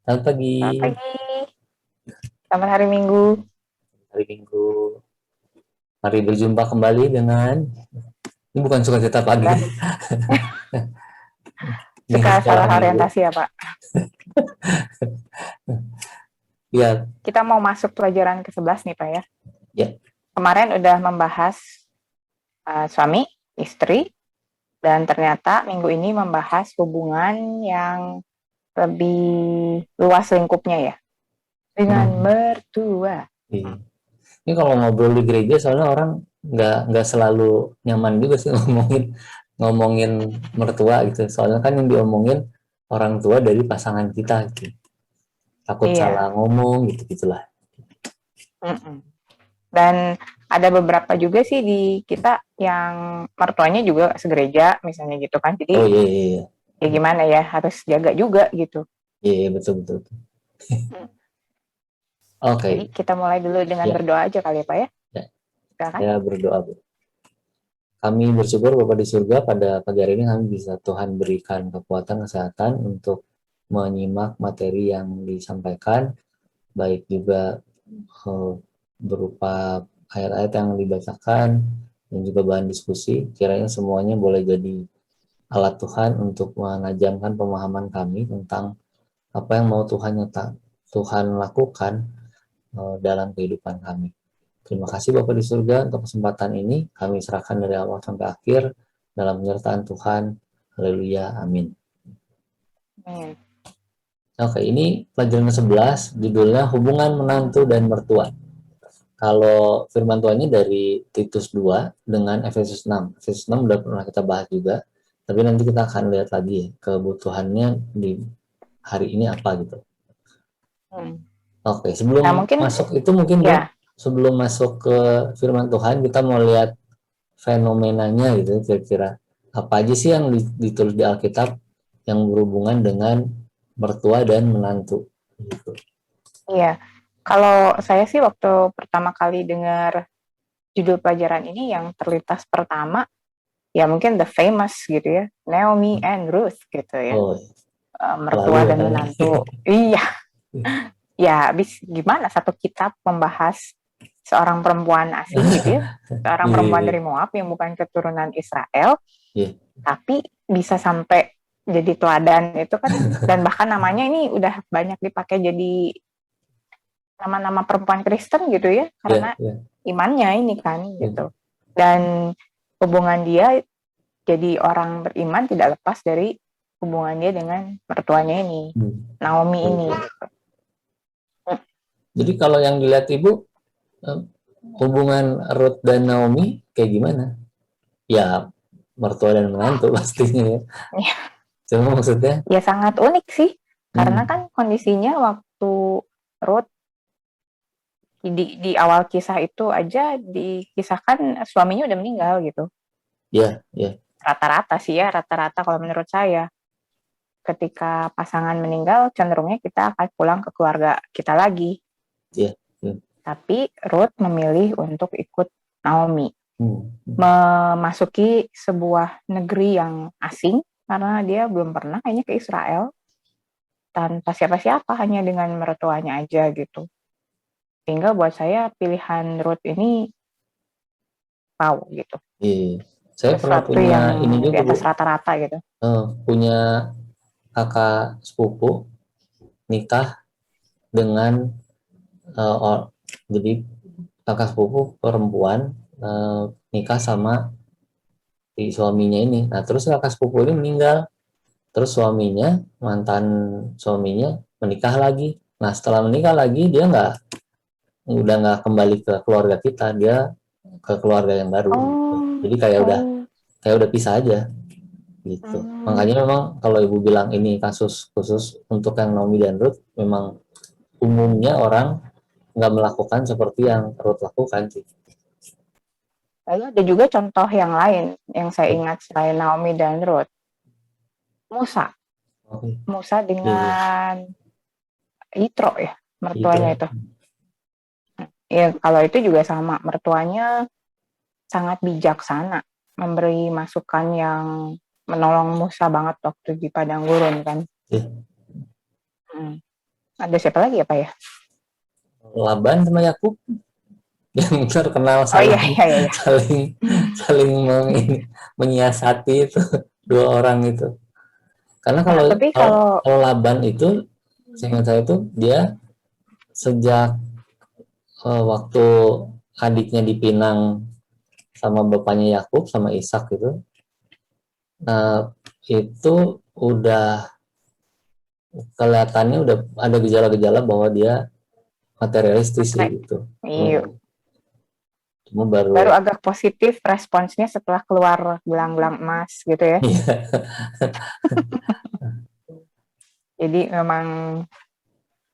Selamat pagi, Selamat pagi, selamat hari Minggu. hari Minggu. Mari berjumpa kembali dengan, ini bukan sukacita pagi, Dengan ini suka sekolah salah minggu. orientasi ya Pak. Ya, Kita mau masuk pelajaran ke-11 nih Pak ya. ya. Kemarin udah membahas suami, istri, dan ternyata minggu ini membahas hubungan yang lebih luas lingkupnya ya. Dengan Hmm, mertua. iya. Ini kalau ngobrol di gereja soalnya orang nggak selalu nyaman juga sih ngomongin ngomongin mertua gitu. Soalnya kan yang diomongin orang tua dari pasangan kita gitu. Takut Iya. salah ngomong gitu gitulah. Mm-mm. Dan ada beberapa juga sih di kita yang mertuanya juga segereja misalnya gitu kan. Oh Jadi iya iya iya. ya gimana ya, harus jaga juga gitu. Iya, iya, betul betul. Betul. Jadi Oke, kita mulai dulu dengan ya, berdoa aja kali ya Pak ya. ya. Silakan. Saya berdoa. Kami bersyukur Bapak di surga pada pagi hari ini kami bisa Tuhan berikan kekuatan kesehatan untuk menyimak materi yang disampaikan, baik juga eh, berupa ayat-ayat yang dibacakan dan juga bahan diskusi. Kiranya semuanya boleh jadi alat Tuhan untuk menajamkan pemahaman kami tentang apa yang mau Tuhan lakukan dalam kehidupan kami. Terima kasih Bapak di surga untuk kesempatan ini. Kami serahkan dari awal sampai akhir dalam penyertaan Tuhan. Haleluya. Amin. Hmm. Oke, ini pelajaran ke-11, judulnya Hubungan Menantu dan Mertua. Kalau firman Tuhannya dari Titus 2 dengan Efesus 6. Efesus 6 udah pernah kita bahas juga, tapi nanti kita akan lihat lagi kebutuhannya di hari ini apa gitu. Hmm. Oke, Nah sebelum mungkin masuk itu mungkin Bro, ya, sebelum masuk ke firman Tuhan, kita mau lihat fenomenanya gitu kira-kira apa aja sih yang ditulis di Alkitab yang berhubungan dengan mertua dan menantu gitu. iya. Kalau saya sih waktu pertama kali dengar judul pelajaran ini yang terlintas pertama, ya mungkin the famous gitu ya, Naomi and Ruth gitu ya. Oh, lalu Mertua ya dan kali. menantu. Iya, ya habis gimana satu kitab membahas seorang perempuan asing gitu ya, seorang Iya, perempuan iya, dari Moab yang bukan keturunan Israel, iya, tapi bisa sampai jadi teladan itu kan, dan bahkan namanya ini udah banyak dipakai jadi nama-nama perempuan Kristen gitu ya, iya, karena iya, imannya ini kan iya. gitu. Dan hubungan dia jadi orang beriman tidak lepas dari hubungan dia dengan mertuanya ini, Hmm. Naomi ini. Betul. Jadi kalau yang dilihat Ibu eh, hubungan Ruth dan Naomi kayak gimana? Ya mertua dan menantu pastinya ya. Cuma maksudnya, Ya sangat unik sih, karena hmm, kan kondisinya waktu Ruth di awal kisah itu aja dikisahkan suaminya udah meninggal gitu. ya, ya, Rata-rata sih ya, rata-rata kalau menurut saya. Ketika pasangan meninggal, cenderungnya kita akan pulang ke keluarga kita lagi. ya, ya. Tapi Ruth memilih untuk ikut Naomi. Hmm, hmm. Memasuki sebuah negeri yang asing, karena dia belum pernah kayaknya ke Israel, tanpa siapa-siapa, hanya dengan mertuanya aja gitu. Sehingga buat saya pilihan Ruth ini wow gitu. Iya. Saya pernah Sesuatu punya yang ini di juga Bu, atas rata-rata gitu. punya kakak sepupu nikah dengan eh, or- jadi kakak sepupu perempuan nikah sama si suaminya ini. Nah terus kakak sepupu ini meninggal, terus mantan suaminya menikah lagi. Nah setelah menikah lagi dia udah nggak kembali ke keluarga kita, dia ke keluarga yang baru gitu. Oh, Jadi oh, kayak udah pisah aja gitu. hmm. Makanya memang kalau ibu bilang ini kasus khusus untuk yang Naomi dan Ruth, memang umumnya orang nggak melakukan seperti yang Ruth lakukan sih. Lalu ada juga contoh yang lain yang saya ingat selain Naomi dan Ruth. Musa. Oke, Musa iya, iya, dengan Yitro ya, itu mertuanya ya. itu. Ya, kalau itu juga sama, mertuanya sangat bijaksana, memberi masukan yang menolong Musa banget waktu di padang gurun kan. Iya. Hmm. Ada siapa lagi ya Pak ya? Laban sama Yakub yang terkenal Oh iya saling iya iya. saling saling menyiasati itu dua orang itu. Karena Nah, kalau tapi kalau, kalau kalau Laban itu, seingat saya itu dia sejak waktu adiknya dipinang sama bapaknya Yakub sama Ishak gitu, nah itu udah kelihatannya udah ada gejala-gejala bahwa dia materialistis sih matre, gitu. iya, Cuma baru baru agak positif responsnya setelah keluar gelang-gelang emas gitu ya. Jadi memang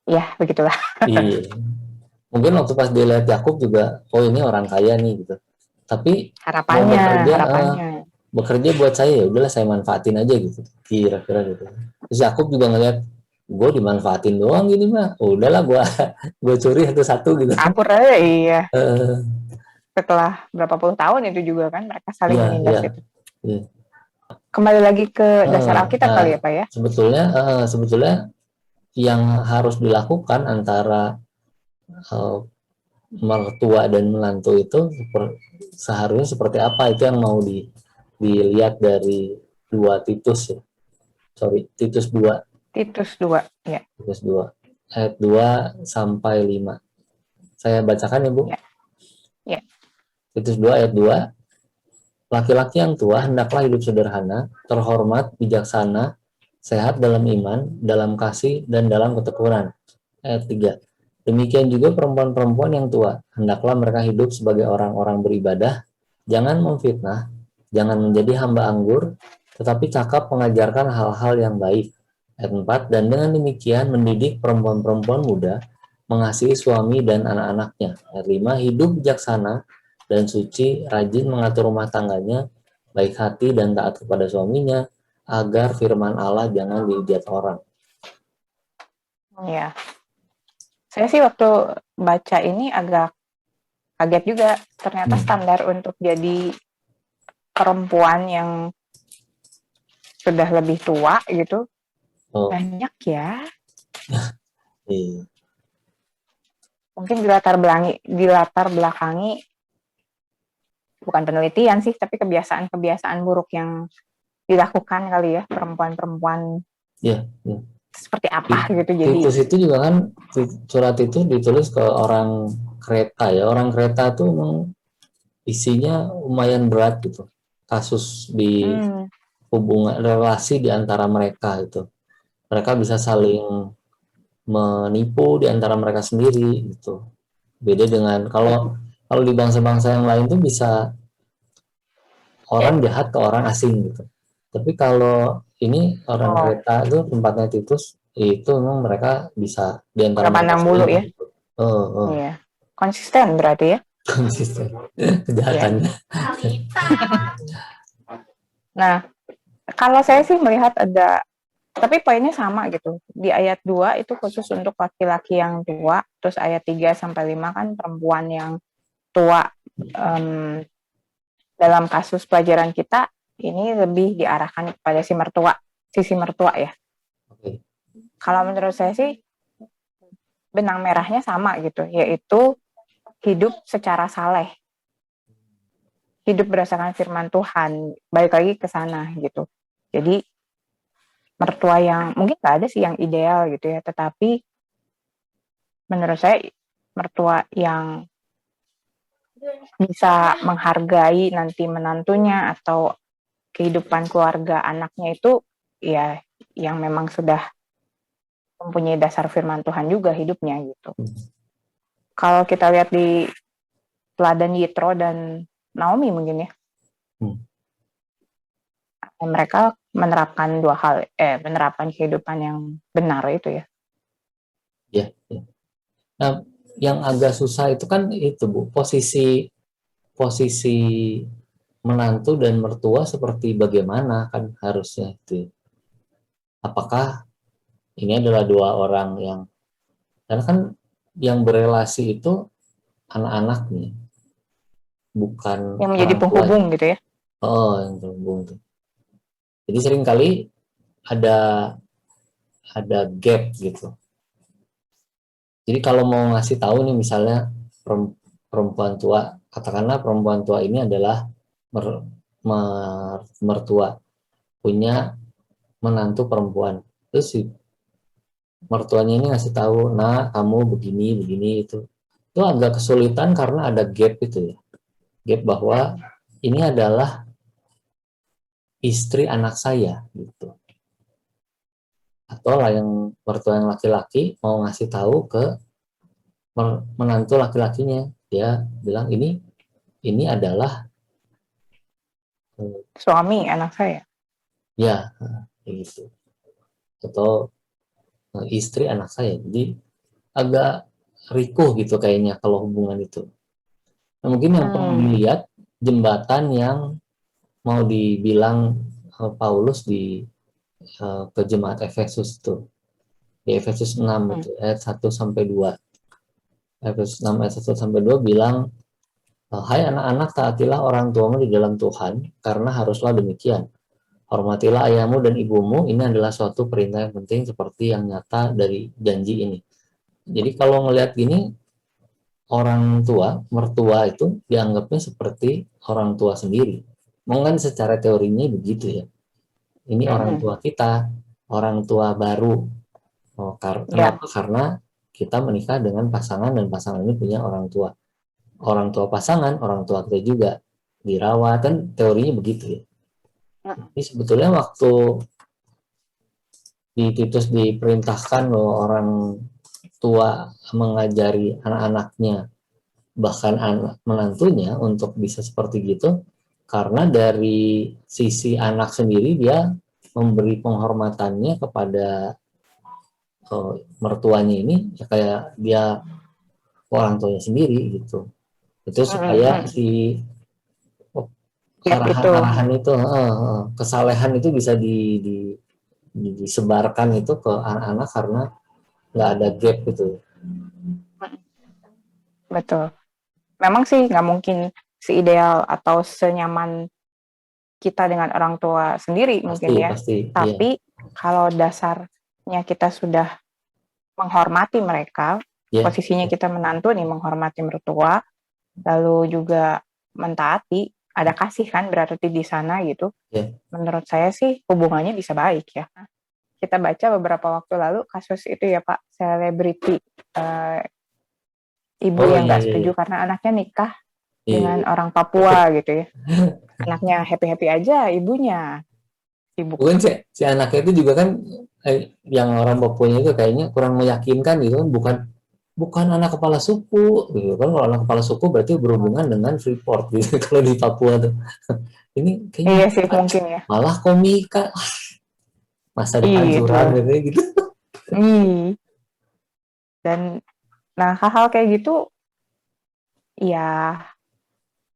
ya begitulah iya, mungkin waktu pas dia lihat Yakub juga, oh ini orang kaya nih gitu. Tapi mau harapannya, bekerja, harapannya. bekerja buat saya ya udahlah saya manfaatin aja gitu, kira-kira gitu. Terus Yakub juga ngeliat gue dimanfaatin doang gini mah, oh, udahlah gue curi satu-satu gitu. Kabur aja iya. Eh, Setelah berapa puluh tahun itu juga kan mereka saling iya iya menindas itu. iya. Kembali lagi ke dasar Alkitab Nah kali ya Pak ya. sebetulnya yang harus dilakukan antara eh, mertua dan menantu itu seharusnya seperti apa, itu yang mau dilihat dari dua Titus ya. Sorry, Titus 2, Titus 2 ya. Titus 2 ayat 2 sampai 5. Saya bacakan ya, Bu. Ya. Ya. Titus 2 ayat 2. Laki-laki yang tua hendaklah hidup sederhana, terhormat, bijaksana, sehat dalam iman, dalam kasih, dan dalam ketekunan. Ayat 3. Demikian juga perempuan-perempuan yang tua, hendaklah mereka hidup sebagai orang-orang beribadah, jangan memfitnah, jangan menjadi hamba anggur, tetapi cakap mengajarkan hal-hal yang baik. Ayat 4. Dan dengan demikian mendidik perempuan-perempuan muda, mengasihi suami dan anak-anaknya. Ayat 5. Hidup bijaksana dan suci, rajin mengatur rumah tangganya, baik hati dan taat kepada suaminya, agar firman Allah jangan dihujat orang. Ya. Saya sih waktu baca ini agak kaget juga, ternyata standar untuk jadi perempuan yang sudah lebih tua gitu Oh, banyak ya. iya. Mungkin di latar belakangi bukan penelitian sih, tapi kebiasaan-kebiasaan buruk yang dilakukan kali ya perempuan-perempuan Iya, iya. seperti apa gitu. Jadi Titus itu juga kan, surat itu ditulis ke orang Kreta ya. Orang Kreta tuh memang isinya lumayan berat gitu. Kasus di hubungan relasi di antara mereka itu. Mereka bisa saling menipu di antara mereka sendiri gitu. Beda dengan kalau kalau di bangsa-bangsa yang lain tuh bisa orang jahat ke orang asing gitu. Tapi kalau ini orang Kreta itu tempatnya Titus, itu memang mereka bisa di antara nggak mereka pandang bulu sendiri ya. gitu. Oh, oh. Iya, konsisten berarti ya. Konsisten Iya. kejahatannya. Nah, kalau saya sih melihat ada, tapi poinnya sama gitu. Di ayat 2 itu khusus untuk laki-laki yang tua, terus ayat 3 sampai 5 kan perempuan yang tua. Dalam kasus pelajaran kita ini lebih diarahkan kepada sisi mertua ya. Oke. Kalau menurut saya sih benang merahnya sama gitu, yaitu hidup secara saleh, hidup berdasarkan firman Tuhan, balik lagi ke sana gitu. Jadi mertua yang mungkin nggak ada sih yang ideal gitu ya, tetapi menurut saya mertua yang bisa menghargai nanti menantunya atau kehidupan keluarga anaknya itu ya yang memang sudah mempunyai dasar firman Tuhan juga hidupnya gitu. Kalau kita lihat di teladan Yitro dan Naomi mungkin ya, mereka menerapkan menerapkan kehidupan yang benar itu ya. Ya, ya. Nah, yang agak susah itu kan itu Bu, posisi menantu dan mertua seperti bagaimana kan harusnya itu. Apakah ini adalah dua orang yang, karena kan yang berelasi itu anak-anaknya, bukan Yang menjadi orang penghubung tuanya. gitu ya. Oh, yang terhubung tuh. Jadi seringkali ada ada gap gitu Jadi kalau mau ngasih tahu nih misalnya perempuan tua, katakanlah perempuan tua ini adalah mertua punya menantu perempuan. Terus si mertuanya ini ngasih tahu, nah kamu begini begini itu. Itu agak kesulitan karena ada gap itu ya. Gap bahwa ini adalah istri anak saya gitu. Atau lah yang mertua yang laki-laki mau ngasih tahu ke menantu laki-lakinya, dia bilang ini adalah Suami anak saya. ya gitu, atau istri anak saya. Jadi agak rikuh gitu kayaknya kalau hubungan itu. Nah, mungkin yang perlu dilihat jembatan yang mau dibilang Paulus ke jemaat Efesus itu, di Efesus 6 itu ayat 1 sampai 2. Efesus 6 ayat 1 sampai 2 bilang, hai anak-anak, taatilah orang tuamu di dalam Tuhan, karena haruslah demikian. Hormatilah ayahmu dan ibumu, ini adalah suatu perintah yang penting seperti yang nyata dari janji ini. Jadi kalau ngelihat gini, orang tua, mertua itu dianggapnya seperti orang tua sendiri. Mungkin secara teorinya begitu ya. Ini orang tua kita, orang tua baru. Ya, Kenapa? Karena kita menikah dengan pasangan dan pasangan ini punya orang tua. Orang tua pasangan, orang tua kita juga dirawat, kan teorinya begitu ya. Jadi sebetulnya waktu di Titus diperintahkan bahwa orang tua mengajari anak-anaknya, bahkan anak menantunya untuk bisa seperti gitu, karena dari sisi anak sendiri dia memberi penghormatannya kepada mertuanya ini ya kayak dia orang tuanya sendiri gitu. Itu supaya si gap itu. arahan-arahan itu kesalehan itu bisa disebarkan itu ke anak-anak karena nggak ada gap gitu. Betul. Memang sih nggak mungkin seideal atau senyaman kita dengan orang tua sendiri Pasti mungkin ya. pasti iya. Tapi kalau dasarnya kita sudah menghormati mereka, Ya, posisinya kita menantu nih menghormati mertua, lalu juga mentaati, ada kasih kan berarti di sana gitu. ya. Menurut saya sih hubungannya bisa baik ya. Kita baca beberapa waktu lalu kasus itu ya Pak, selebriti ibu Oh yang iya nggak iya setuju iya. karena anaknya nikah dengan Iya. orang Papua gitu ya. Anaknya happy-happy aja, ibunya sibuk. Bukan si anaknya itu juga kan yang orang Papuanya itu kayaknya kurang meyakinkan gitu kan, bukan bukan anak kepala suku gitu kan. Kalau anak kepala suku berarti berhubungan dengan Freeport gitu kalau di Papua tuh. Ini kayaknya Iya sih bukan, mungkin ya. malah komika, masa depan Iya itu. curam gitu. Iya. Dan nah hal-hal kayak gitu ya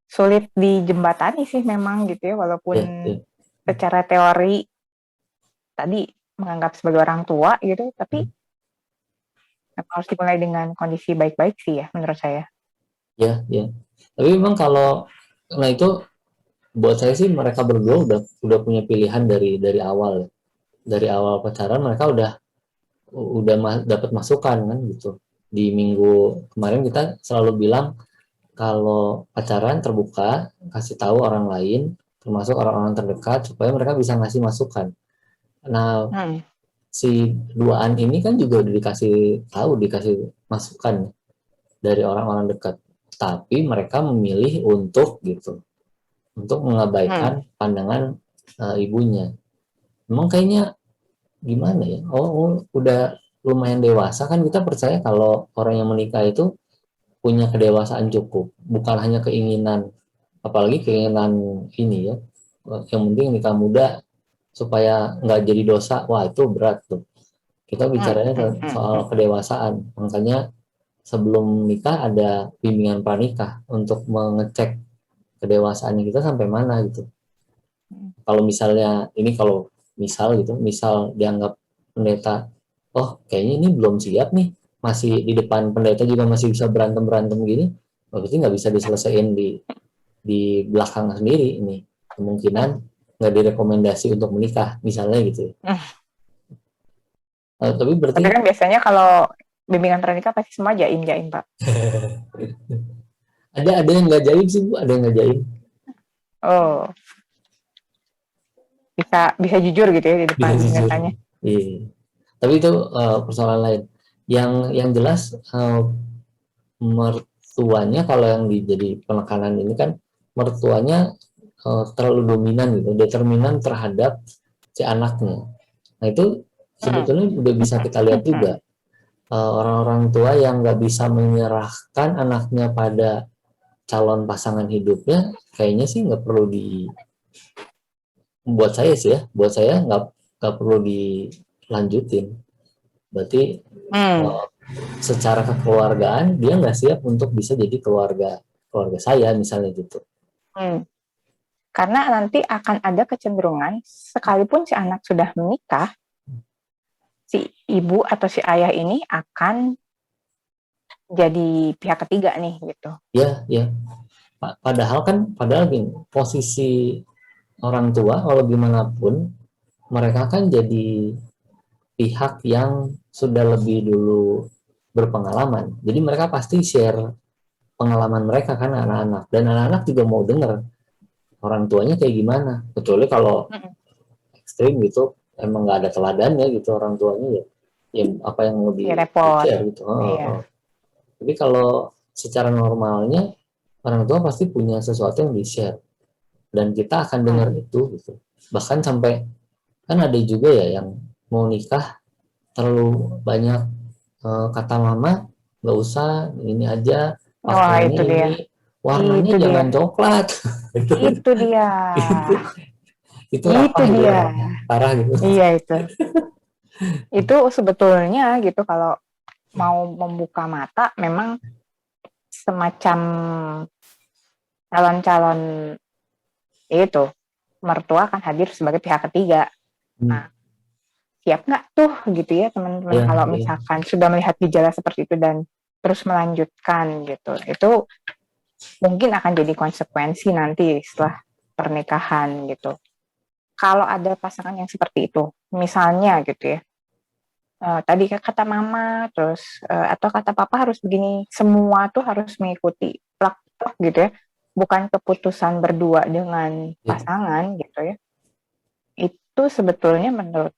sulit dijembatani sih memang gitu ya, walaupun Ya, ya. secara teori tadi menganggap sebagai orang tua gitu, tapi harus dimulai dengan kondisi baik-baik sih ya menurut saya. Ya, ya. Tapi memang kalau nah itu buat saya sih mereka berdua udah punya pilihan dari awal. Dari awal pacaran mereka udah dapat masukan kan gitu. Di minggu kemarin kita selalu bilang kalau pacaran terbuka, kasih tahu orang lain, termasuk orang-orang terdekat supaya mereka bisa ngasih masukan. Nah, si duaan ini kan juga udah dikasih tahu, dikasih masukan dari orang-orang dekat. Tapi mereka memilih untuk mengabaikan pandangan ibunya. Emang kayaknya gimana ya? Udah lumayan dewasa kan, kita percaya kalau orang yang menikah itu punya kedewasaan cukup, bukan hanya keinginan, apalagi keinginan ini ya. Yang penting nikah muda supaya nggak jadi dosa, wah itu berat tuh. Kita bicaranya soal kedewasaan, makanya sebelum nikah ada bimbingan pranikah untuk mengecek kedewasaan kita sampai mana gitu. Kalau misalnya ini kalau misal dianggap pendeta, oh kayaknya ini belum siap nih, masih di depan pendeta juga masih bisa berantem berantem gini, berarti nggak bisa diselesaikan di belakang sendiri, ini kemungkinan nggak direkomendasi untuk menikah misalnya gitu. Tapi berarti Tapi kan biasanya kalau bimbingan pranikah pasti semua jaim Pak. Ada yang nggak jaim sih Bu, ada yang nggak jaim. Oh, bisa jujur gitu ya di Bisa depan jujur. mintanya. Iya. Tapi itu persoalan lain. Yang jelas mertuanya kalau yang jadi penekanan ini kan mertuanya terlalu dominan gitu, determinan terhadap si anaknya. Nah itu sebetulnya udah bisa kita lihat juga orang-orang tua yang nggak bisa menyerahkan anaknya pada calon pasangan hidupnya, kayaknya sih nggak perlu buat saya sih ya, buat saya nggak perlu dilanjutin. Berarti Hmm. uh, secara kekeluargaan dia nggak siap untuk bisa jadi keluarga saya misalnya gitu. Hmm. Karena nanti akan ada kecenderungan sekalipun si anak sudah menikah, si ibu atau si ayah ini akan jadi pihak ketiga nih gitu. Ya, ya. Padahal gini, posisi orang tua kalau gimana pun mereka kan jadi pihak yang sudah lebih dulu berpengalaman. Jadi mereka pasti share pengalaman mereka kan anak-anak, dan anak-anak juga mau dengar orang tuanya kayak gimana. Kecuali kalau ekstrim gitu, emang nggak ada teladannya gitu orang tuanya, ya apa yang mau Ya di repot. share gitu. Iya. Tapi kalau secara normalnya orang tua pasti punya sesuatu yang di share dan kita akan dengar Hmm. itu gitu. Bahkan sampai kan ada juga ya yang mau nikah terlalu banyak kata mama, nggak usah ini aja, Wah, pakaiannya itu dia. ini, warnanya Itu dia. jangan coklat. itu Itu dia. itu itu Itu rapah itu dia. rapah parah gitu. Iya itu. Itu sebetulnya gitu kalau mau membuka mata memang semacam calon-calon itu mertua akan hadir sebagai pihak ketiga. Hmm, Nah, siap nggak tuh gitu ya teman-teman ya, kalau ya, misalkan sudah melihat gejala seperti itu dan terus melanjutkan gitu. Itu mungkin akan jadi konsekuensi nanti setelah pernikahan gitu. Kalau ada pasangan yang seperti itu, misalnya gitu ya, tadi kata mama, terus atau kata papa harus begini, semua tuh harus mengikuti plak-plak gitu ya, bukan keputusan berdua dengan ya, pasangan gitu ya. Itu sebetulnya menurut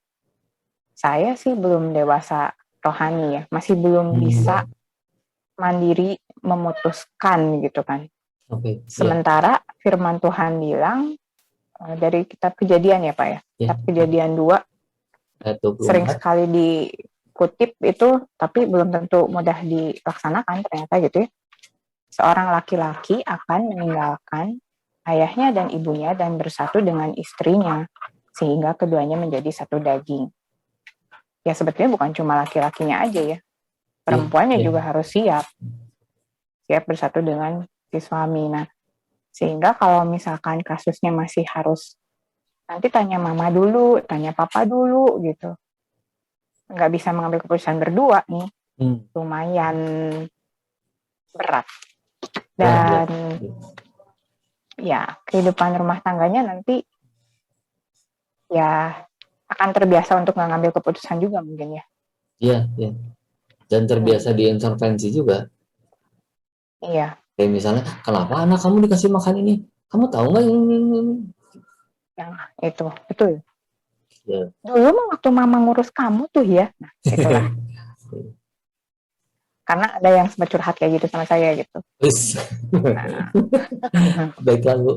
saya sih belum dewasa rohani ya, masih belum bisa hmm, mandiri memutuskan gitu kan. oke, ya, Sementara firman Tuhan bilang dari kitab Kejadian ya Pak ya, ya, kitab Kejadian 2 ayat sering 24, sekali dikutip itu, tapi belum tentu mudah dilaksanakan ternyata gitu ya. Seorang laki-laki akan meninggalkan ayahnya dan ibunya dan bersatu dengan istrinya, sehingga keduanya menjadi satu daging. Ya sebetulnya bukan cuma laki-lakinya aja ya, ya, perempuannya ya, juga harus siap bersatu dengan si suami. Nah, sehingga kalau misalkan kasusnya masih harus nanti tanya mama dulu, tanya papa dulu gitu, nggak bisa mengambil keputusan berdua nih, hmm, lumayan berat. berat, berat, Dan ya kehidupan rumah tangganya nanti ya akan terbiasa untuk nggak ngambil keputusan juga mungkin ya. ya, ya, dan terbiasa Hmm, diintervensi juga. iya, Kayak misalnya, kenapa anak kamu dikasih makan ini? Kamu tahu nggak ini? yang itu betul. Ya. Dulu mah waktu mama ngurus kamu tuh ya, nah itulah. Karena ada yang sempat curhat kayak gitu sama saya gitu. Terus, Nah, baiklah Bu.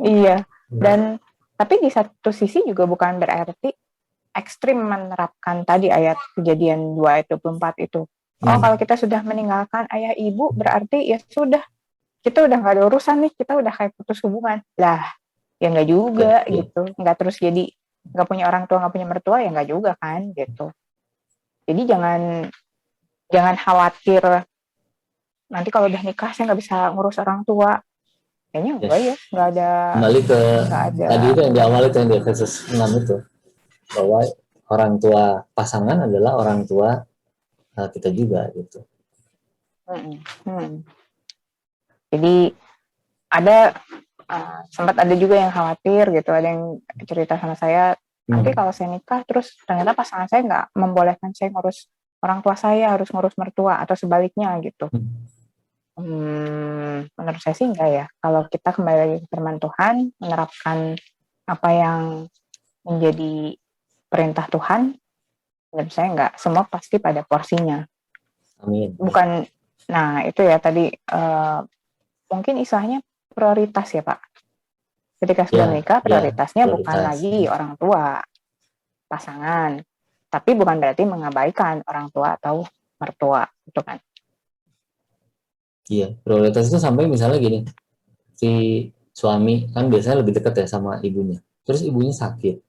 iya. Dan tapi di satu sisi juga bukan berarti ekstrim menerapkan tadi ayat Kejadian 2 ayat 24 itu. Oh, Hmm, kalau kita sudah meninggalkan ayah ibu berarti ya sudah, kita udah nggak ada urusan nih, kita udah kayak putus hubungan. Lah, ya nggak ya, juga ya, gitu. Nggak terus jadi nggak punya orang tua, nggak punya mertua, ya nggak juga kan gitu. Jadi jangan jangan khawatir nanti kalau udah nikah saya nggak bisa ngurus orang tua. Kayaknya ya. enggak ya, Kembali ke nggak ada tadi itu yang di awal itu yang di Efesus 6 itu, bahwa orang tua pasangan adalah orang tua kita juga gitu. hmm, hmm. Jadi ada sempat ada juga yang khawatir gitu, ada yang cerita sama saya nanti Hmm. kalau saya nikah terus ternyata pasangan saya nggak membolehkan saya ngurus orang tua saya harus ngurus mertua atau sebaliknya gitu. Menurut saya sih enggak ya. Kalau kita kembali lagi ke firman Tuhan, menerapkan apa yang menjadi perintah Tuhan, menurut saya enggak. Semua pasti pada porsinya. Amin. Bukan, nah itu ya tadi mungkin istilahnya prioritas ya Pak. Ketika sudah menikah, prioritasnya bukan lagi orang tua, pasangan. Tapi bukan berarti mengabaikan orang tua atau mertua, gitu kan. Iya, prioritas itu sampai misalnya gini, si suami kan biasanya lebih dekat ya sama ibunya. Terus ibunya sakit,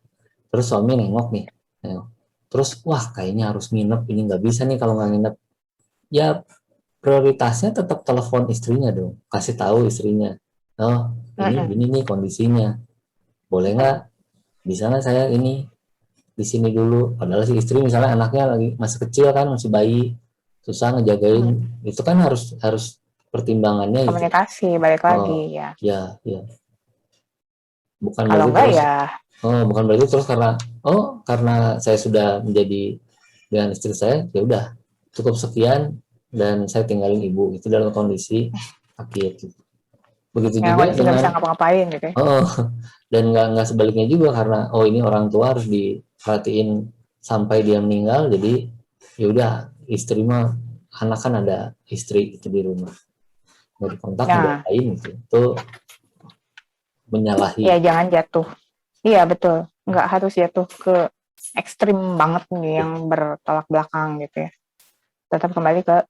terus suami nengok nih, terus wah kayaknya harus nginep, ini nggak bisa nih kalau nggak nginep. Ya prioritasnya tetap telepon istrinya dong, kasih tahu istrinya, oh ini nih kondisinya, boleh nggak, bisa nggak saya ini di sini dulu. Padahal si istri misalnya anaknya lagi masih kecil kan, masih bayi, susah ngejagain, itu kan harus pertimbangannya komunikasi itu. balik lagi ya. Ya. Bukan kalau berarti enggak terus, ya. bukan berarti terus karena saya sudah menjadi dengan istri saya, ya udah cukup sekian dan saya tinggalin ibu itu dalam kondisi sakit. Begitu Ya, juga nggak bisa ngapa-ngapain gitu ya. Dan nggak sebaliknya juga, karena ini orang tua harus diperhatiin sampai dia meninggal, jadi ya udah istri mah, anak kan ada istri itu di rumah, nggak dikontak, diapain itu menyalahi. Ya jangan jatuh. Iya betul, nggak harus jatuh ke ekstrim banget nih yang bertolak belakang gitu ya. Tetap kembali ke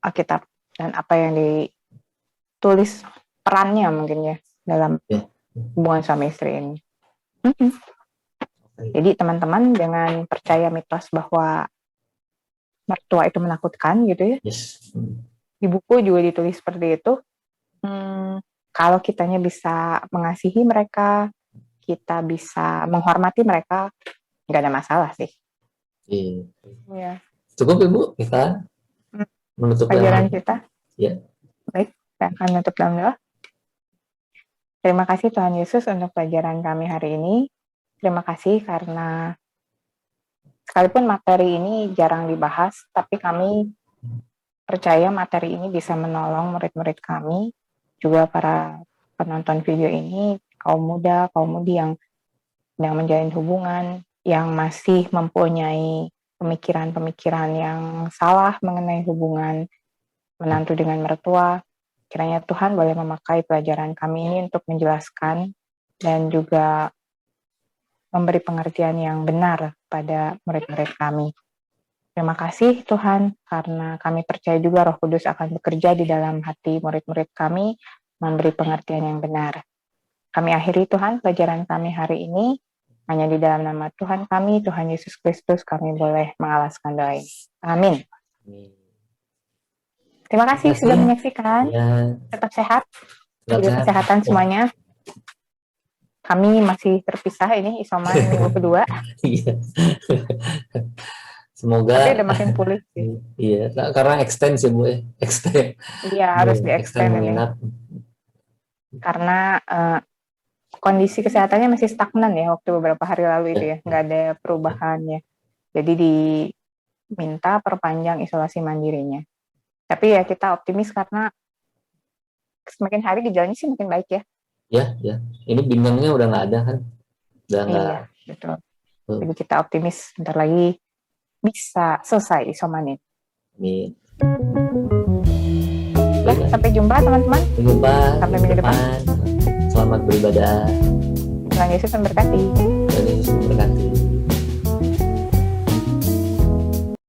Alkitab dan apa yang ditulis perannya mungkin ya dalam hubungan suami istri ini. Jadi teman-teman jangan percaya mitos bahwa mertua itu menakutkan gitu ya. Di buku juga ditulis seperti itu. Kalau kitanya bisa mengasihi mereka, kita bisa menghormati mereka, nggak ada masalah sih. Iya. Cukup Ibu, kita menutup pelajaran kita. Ya. Baik, saya akan menutup dalam doa. Terima kasih Tuhan Yesus untuk pelajaran kami hari ini. Terima kasih karena sekalipun materi ini jarang dibahas, tapi kami percaya materi ini bisa menolong murid-murid kami, juga para penonton video ini, kaum muda, kaum mudi yang sedang menjalin hubungan, yang masih mempunyai pemikiran-pemikiran yang salah mengenai hubungan menantu dengan mertua. Kiranya Tuhan boleh memakai pelajaran kami ini untuk menjelaskan dan juga memberi pengertian yang benar pada murid-murid kami. Terima kasih Tuhan, karena kami percaya juga Roh Kudus akan bekerja di dalam hati murid-murid kami, memberi pengertian yang benar. Kami akhiri Tuhan pelajaran kami hari ini, hanya di dalam nama Tuhan kami, Tuhan Yesus Kristus, kami boleh mengalaskan doa ini. Amin. Terima kasih sudah menyaksikan. Ya. Tetap sehat, jaga kesehatan semuanya. Kami masih terpisah ini, isoman minggu kedua. Semoga. Tapi udah makin pulih sih. Iya, karena extend sih Bu. Extend. Iya, harus di-extend ini. Karena kondisi kesehatannya masih stagnan ya waktu beberapa hari lalu itu ya, nggak ada perubahannya. Jadi diminta perpanjang isolasi mandirinya. Tapi ya kita optimis karena semakin hari gejalanya sih makin baik ya. Ya. Ini bimbangnya udah nggak ada kan? Udah nggak. Iya, betul. Jadi kita optimis bentar lagi bisa selesai isomannya. Amin. Sampai jumpa teman-teman. Sampai minggu depan. Selamat beribadah. Tuhan Yesus memberkati.